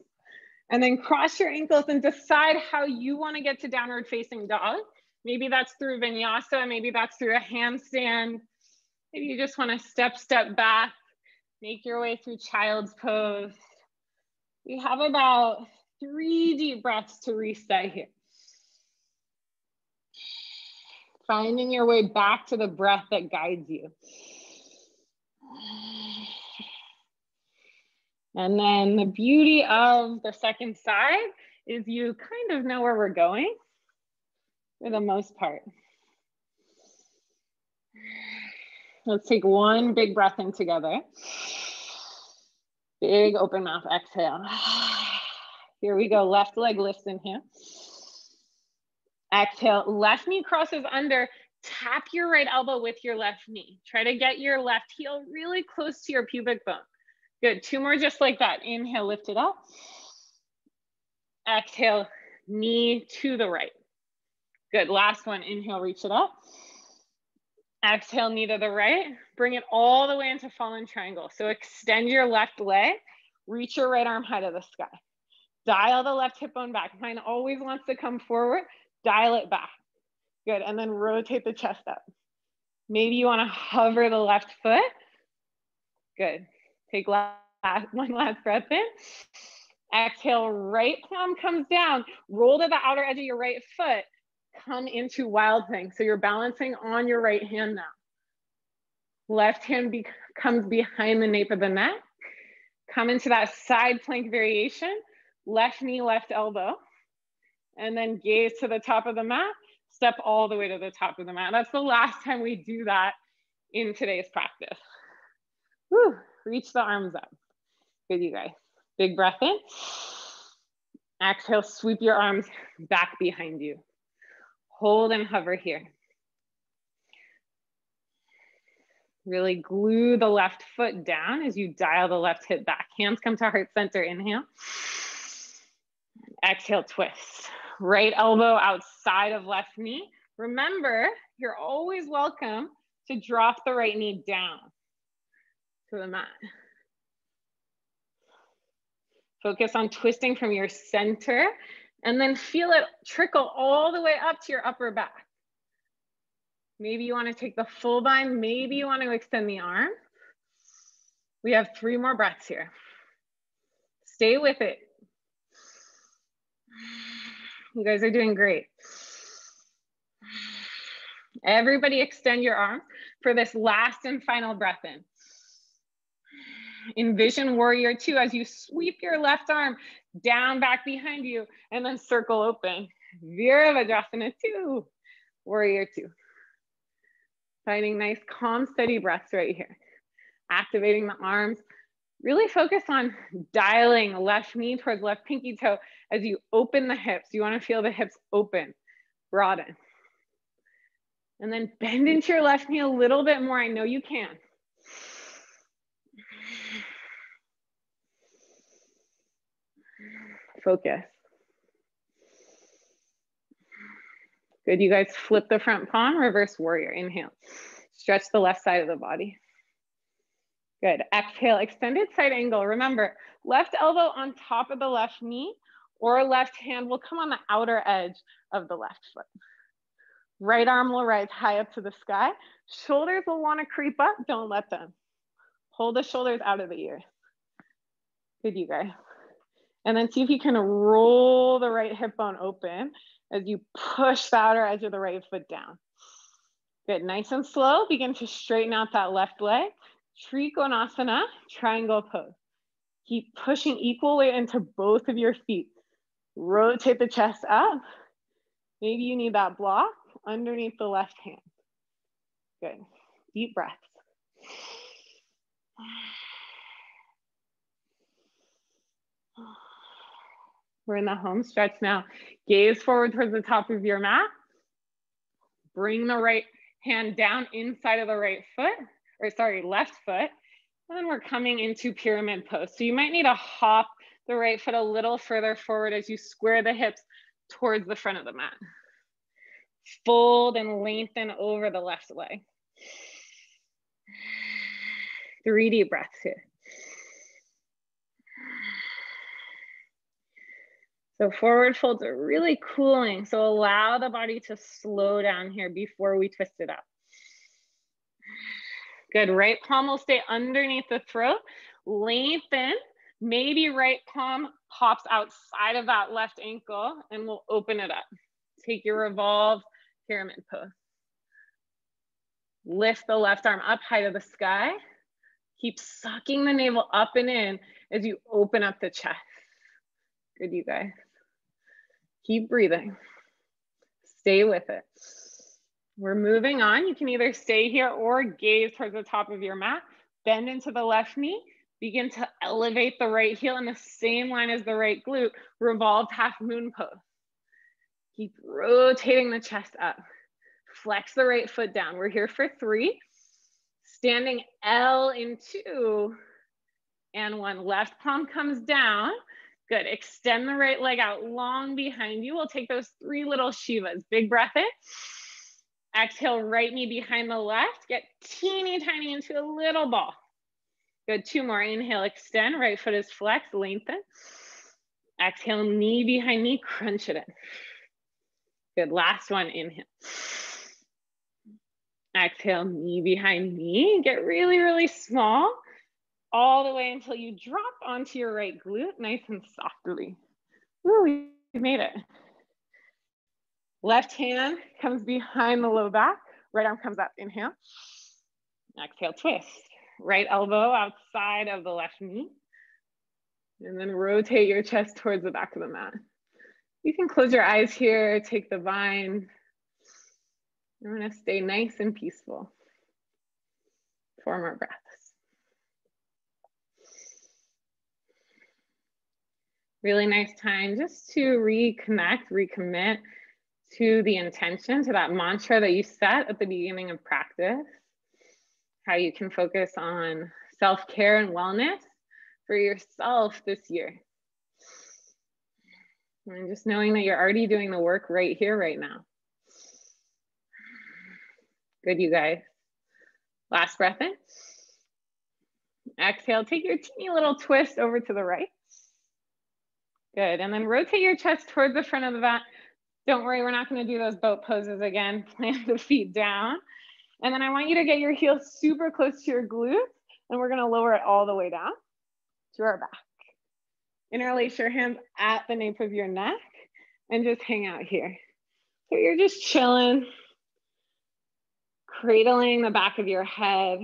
And then cross your ankles and decide how you want to get to downward facing dog. Maybe that's through vinyasa, maybe that's through a handstand. Maybe you just want to step back, make your way through child's pose. We have about 3 deep breaths to reset here. Finding your way back to the breath that guides you. And then the beauty of the second side is you kind of know where we're going for the most part. Let's take one big breath in together. Big open mouth exhale. Here we go, left leg lifts in here. Exhale, left knee crosses under. Tap your right elbow with your left knee. Try to get your left heel really close to your pubic bone. Good, 2 more just like that. Inhale, lift it up. Exhale, knee to the right. Good, last one, inhale, reach it up. Exhale, knee to the right. Bring it all the way into fallen triangle. So extend your left leg, reach your right arm high to the sky. Dial the left hip bone back. Mine always wants to come forward. Dial it back. Good, and then rotate the chest up. Maybe you wanna hover the left foot. Good, take one last breath in. Exhale, right palm comes down. Roll to the outer edge of your right foot. Come into wild thing. So you're balancing on your right hand now. Left hand comes behind the nape of the neck. Come into that side plank variation. Left knee, left elbow. And then gaze to the top of the mat. Step all the way to the top of the mat. That's the last time we do that in today's practice. Woo, reach the arms up. Good, you guys. Big breath in. Exhale, sweep your arms back behind you. Hold and hover here. Really glue the left foot down as you dial the left hip back. Hands come to heart center, inhale. Exhale, twist. Right elbow outside of left knee. Remember, you're always welcome to drop the right knee down to the mat. Focus on twisting from your center and then feel it trickle all the way up to your upper back. Maybe you want to take the full bind. Maybe you want to extend the arm. We have 3 more breaths here. Stay with it. You guys are doing great. Everybody extend your arms for this last and final breath in. Envision warrior 2 as you sweep your left arm down back behind you and then circle open. Virabhadrasana 2, warrior 2. Finding nice, calm, steady breaths right here. Activating the arms. Really focus on dialing left knee towards left pinky toe as you open the hips. You want to feel the hips open, broaden. And then bend into your left knee a little bit more. I know you can. Focus. Good, you guys flip the front palm, reverse warrior, inhale. Stretch the left side of the body. Good, exhale, extended side angle. Remember, left elbow on top of the left knee or left hand will come on the outer edge of the left foot. Right arm will rise high up to the sky. Shoulders will wanna creep up, don't let them. Pull the shoulders out of the ears. Good, you guys. And then see if you can roll the right hip bone open as you push the outer edge of the right foot down. Good, nice and slow. Begin to straighten out that left leg. Trikonasana, triangle pose. Keep pushing equal weight into both of your feet. Rotate the chest up. Maybe you need that block underneath the left hand. Good, deep breaths. We're in the home stretch now. Gaze forward towards the top of your mat. Bring the right hand down inside of the right foot, or sorry, left foot. And then we're coming into pyramid pose. So you might need to hop the right foot a little further forward as you square the hips towards the front of the mat. Fold and lengthen over the left leg. 3 deep breaths here. So forward folds are really cooling. So allow the body to slow down here before we twist it up. Good, right palm will stay underneath the throat. Lengthen, maybe right palm pops outside of that left ankle and we'll open it up. Take your revolve pyramid pose. Lift the left arm up high to the sky. Keep sucking the navel up and in as you open up the chest. Good, you guys. Keep breathing. Stay with it. We're moving on. You can either stay here or gaze towards the top of your mat. Bend into the left knee. Begin to elevate the right heel in the same line as the right glute. Revolved half moon pose. Keep rotating the chest up. Flex the right foot down. We're here for 3. Standing L in 2 and 1. Left palm comes down. Good. Extend the right leg out long behind you. We'll take those 3 little Shivas. Big breath in. Exhale, right knee behind the left. Get teeny tiny into a little ball. Good. 2 more. Inhale, extend. Right foot is flexed. Lengthen. Exhale, knee behind knee. Crunch it in. Good. Last one. Inhale. Exhale, knee behind knee. Get really, really small. All the way until you drop onto your right glute, nice and softly. Woo, you made it. Left hand comes behind the low back. Right arm comes up. Inhale. Exhale, twist. Right elbow outside of the left knee. And then rotate your chest towards the back of the mat. You can close your eyes here, take the vine. I'm gonna stay nice and peaceful. 4 more breaths. Really nice time just to reconnect, recommit to the intention, to that mantra that you set at the beginning of practice. How you can focus on self-care and wellness for yourself this year. And just knowing that you're already doing the work right here, right now. Good, you guys. Last breath in. Exhale, take your teeny little twist over to the right. Good, and then rotate your chest towards the front of the mat. Don't worry, we're not gonna do those boat poses again. Plant the feet down. And then I want you to get your heels super close to your glutes, and we're gonna lower it all the way down to our back. Interlace your hands at the nape of your neck and just hang out here. So you're just chilling, cradling the back of your head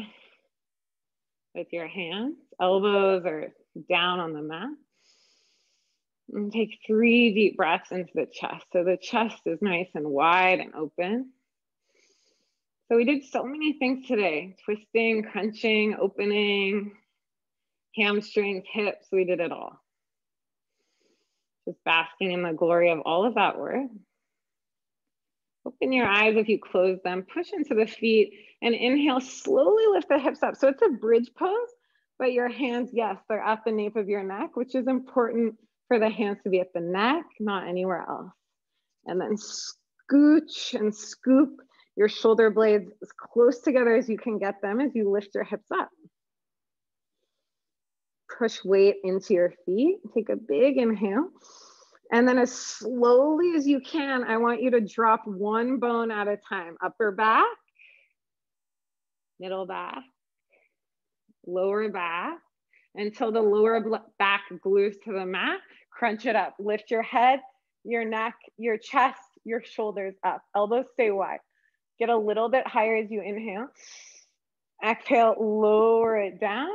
with your hands. Elbows are down on the mat. And take 3 deep breaths into the chest. So the chest is nice and wide and open. So we did so many things today. Twisting, crunching, opening, hamstrings, hips, we did it all. Just basking in the glory of all of that work. Open your eyes if you close them, push into the feet, and inhale, slowly lift the hips up. So it's a bridge pose, but your hands, yes, they're at the nape of your neck, which is important for the hands to be at the neck, not anywhere else. And then scooch and scoop your shoulder blades as close together as you can get them as you lift your hips up. Push weight into your feet. Take a big inhale. And then as slowly as you can, I want you to drop 1 bone at a time. Upper back, middle back, lower back, until the lower back glues to the mat. Crunch it up. Lift your head, your neck, your chest, your shoulders up. Elbows stay wide. Get a little bit higher as you inhale. Exhale, lower it down.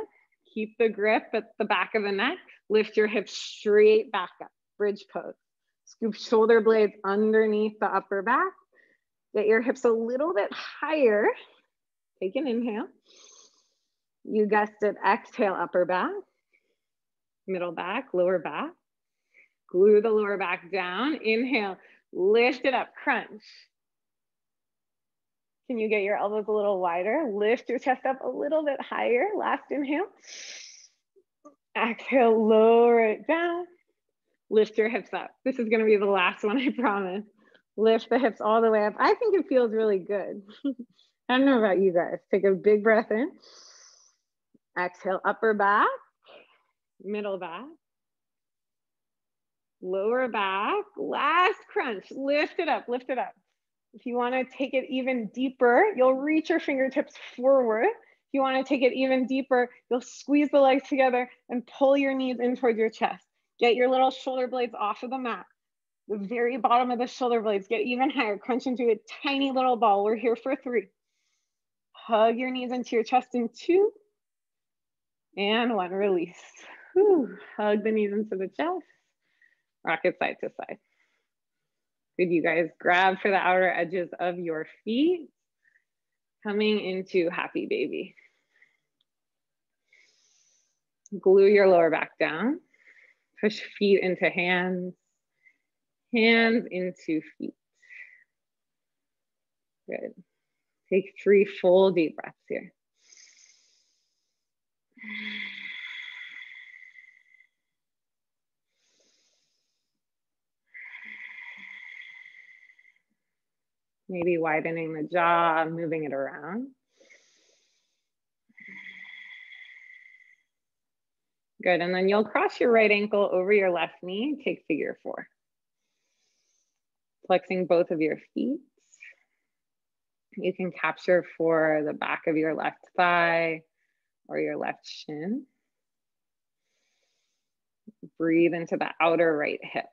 Keep the grip at the back of the neck. Lift your hips straight back up. Bridge pose. Scoop shoulder blades underneath the upper back. Get your hips a little bit higher. Take an inhale. You guessed it, exhale, upper back, middle back, lower back. Glue the lower back down. Inhale, lift it up, crunch. Can you get your elbows a little wider? Lift your chest up a little bit higher. Last inhale. Exhale, lower it down. Lift your hips up. This is gonna be the last one, I promise. Lift the hips all the way up. I think it feels really good. I don't know about you guys. Take a big breath in. Exhale, upper back, middle back, lower back. Last crunch. Lift it up, lift it up. If you want to take it even deeper, you'll reach your fingertips forward. If you want to take it even deeper, you'll squeeze the legs together and pull your knees in towards your chest. Get your little shoulder blades off of the mat. The very bottom of the shoulder blades, get even higher. Crunch into a tiny little ball. We're here for 3. Hug your knees into your chest in 2. And 1, release. Whew. Hug the knees into the chest. Rock it side to side. Good, you guys. Grab for the outer edges of your feet. Coming into happy baby. Glue your lower back down. Push feet into hands. Hands into feet. Good. Take 3 full deep breaths here. Maybe widening the jaw, moving it around. Good, and then you'll cross your right ankle over your left knee, take figure 4. Flexing both of your feet. You can capture for the back of your left thigh or your left shin. Breathe into the outer right hip.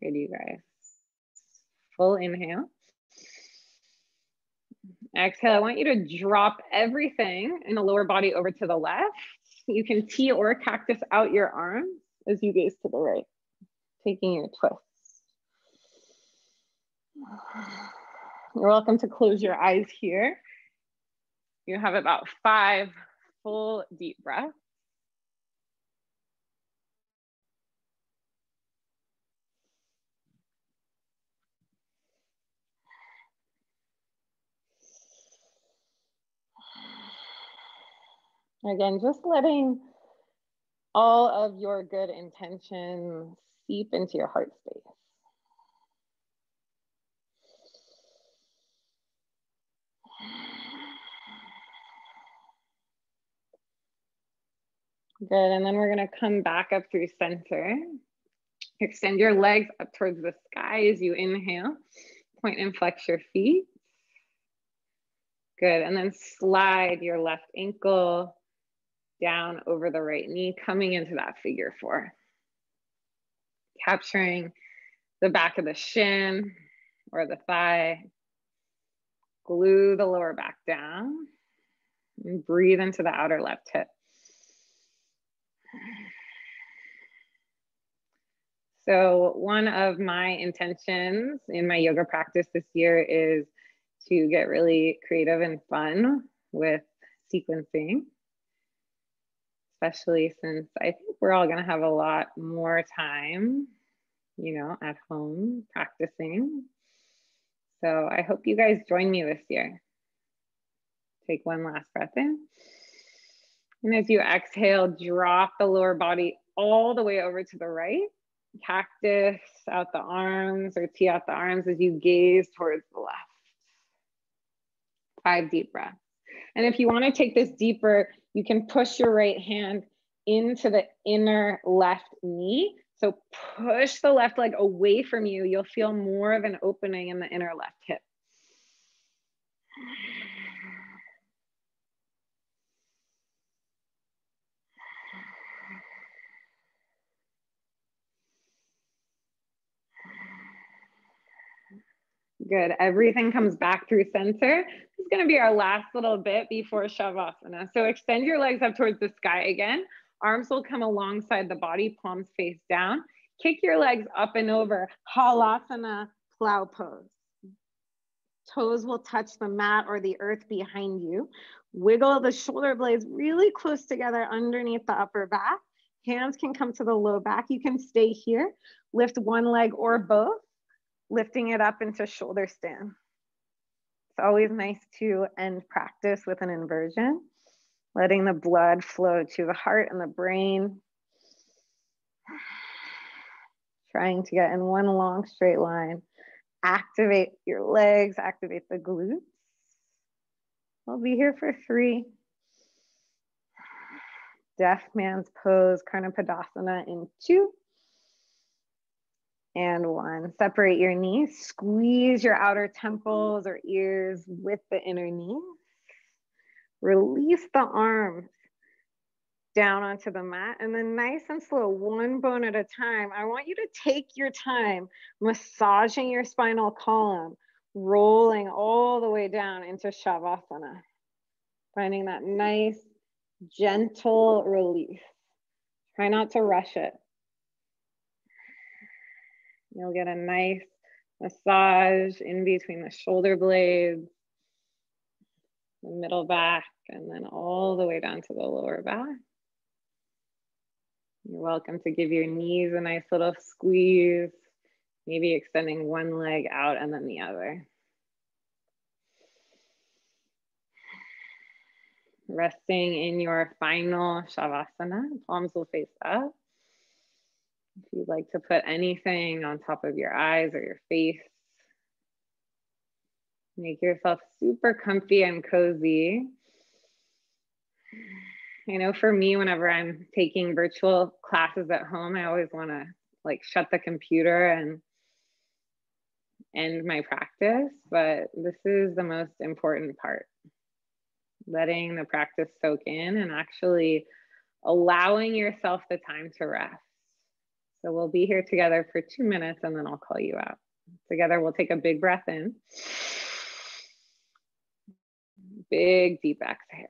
Good, you guys. Full inhale. Exhale, I want you to drop everything in the lower body over to the left. You can T or cactus out your arms as you gaze to the right, taking your twist. You're welcome to close your eyes here. You have about 5 full deep breaths. Again, just letting all of your good intentions seep into your heart space. Good, and then we're gonna come back up through center. Extend your legs up towards the sky as you inhale. Point and flex your feet. Good, and then slide your left ankle down over the right knee, coming into that figure 4. Capturing the back of the shin or the thigh. Glue the lower back down and breathe into the outer left hip. So one of my intentions in my yoga practice this year is to get really creative and fun with sequencing, especially since I think we're all going to have a lot more time, you know, at home practicing. So I hope you guys join me this year. Take one last breath in. And as you exhale, drop the lower body all the way over to the right. Cactus out the arms or T out the arms as you gaze towards the left. 5 deep breaths. And if you want to take this deeper, you can push your right hand into the inner left knee. So push the left leg away from you. You'll feel more of an opening in the inner left hip. Good, everything comes back through center. This is gonna be our last little bit before Shavasana. So extend your legs up towards the sky again. Arms will come alongside the body, palms face down. Kick your legs up and over, Halasana plow pose. Toes will touch the mat or the earth behind you. Wiggle the shoulder blades really close together underneath the upper back. Hands can come to the low back. You can stay here. Lift one leg or both, lifting it up into shoulder stand. It's always nice to end practice with an inversion, letting the blood flow to the heart and the brain. trying to get in one long straight line. Activate your legs, activate the glutes. We'll be here for 3. Deaf man's pose, Karna Padasana in 2. And 1. Separate your knees, squeeze your outer temples or ears with the inner knee. Release the arms down onto the mat, and then nice and slow, one bone at a time. I want you to take your time massaging your spinal column, rolling all the way down into Shavasana. Finding that nice, gentle release. Try not to rush it. You'll get a nice massage in between the shoulder blades, the middle back, and then all the way down to the lower back. You're welcome to give your knees a nice little squeeze, maybe extending one leg out and then the other. Resting in your final Shavasana, palms will face up. If you'd like to put anything on top of your eyes or your face, make yourself super comfy and cozy. I know for me, whenever I'm taking virtual classes at home, I always want to like shut the computer and end my practice, but this is the most important part. Letting the practice soak in and actually allowing yourself the time to rest. So we'll be here together for 2 minutes and then I'll call you out. Together, we'll take a big breath in. Big, deep exhale.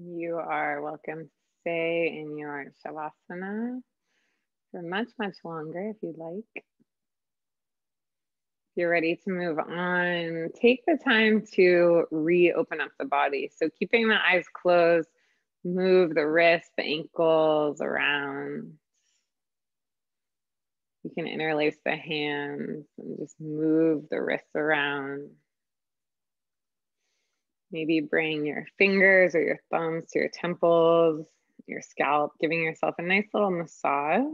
You are welcome to stay in your Shavasana for much, much longer if you'd like. If you're ready to move on, take the time to reopen up the body. So keeping the eyes closed, move the wrists, the ankles around. You can interlace the hands and just move the wrists around. Maybe bring your fingers or your thumbs to your temples, your scalp, giving yourself a nice little massage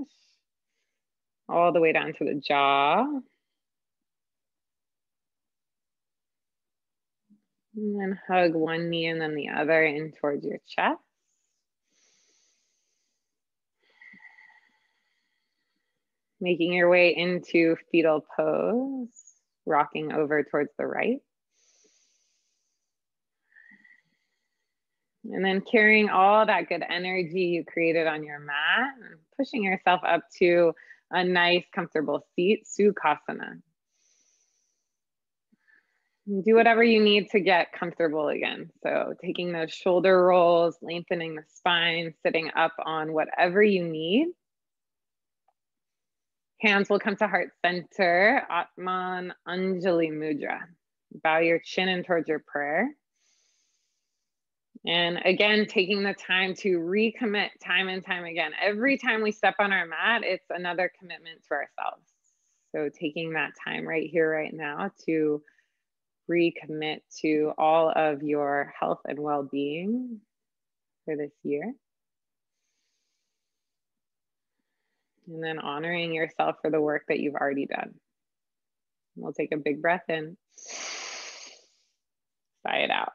all the way down to the jaw. And then hug one knee and then the other in towards your chest. Making your way into fetal pose, rocking over towards the right. And then carrying all that good energy you created on your mat, and pushing yourself up to a nice comfortable seat, Sukhasana. Do whatever you need to get comfortable again. So taking those shoulder rolls, lengthening the spine, sitting up on whatever you need. Hands will come to heart center, Atman Anjali Mudra. Bow your chin in towards your prayer. And again, taking the time to recommit time and time again. Every time we step on our mat, it's another commitment to ourselves. So taking that time right here, right now to recommit to all of your health and well-being for this year. And then honoring yourself for the work that you've already done. We'll take a big breath in. Sigh it out.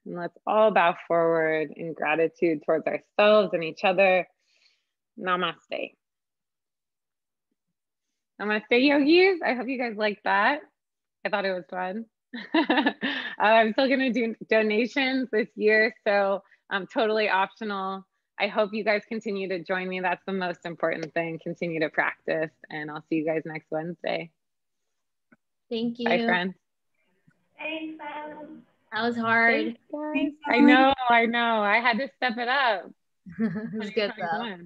And let's all bow forward in gratitude towards ourselves and each other. Namaste. Namaste, yogis. I hope you guys liked that. I thought it was fun. I'm still going to do donations this year, so totally optional. I hope you guys continue to join me. That's the most important thing. Continue to practice, and I'll see you guys next Wednesday. Thank you. Bye, friends. Thanks, that was hard. Thanks, I know. I had to step it up. It was good though.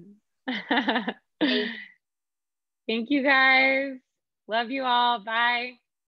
Thank you guys. Love you all. Bye.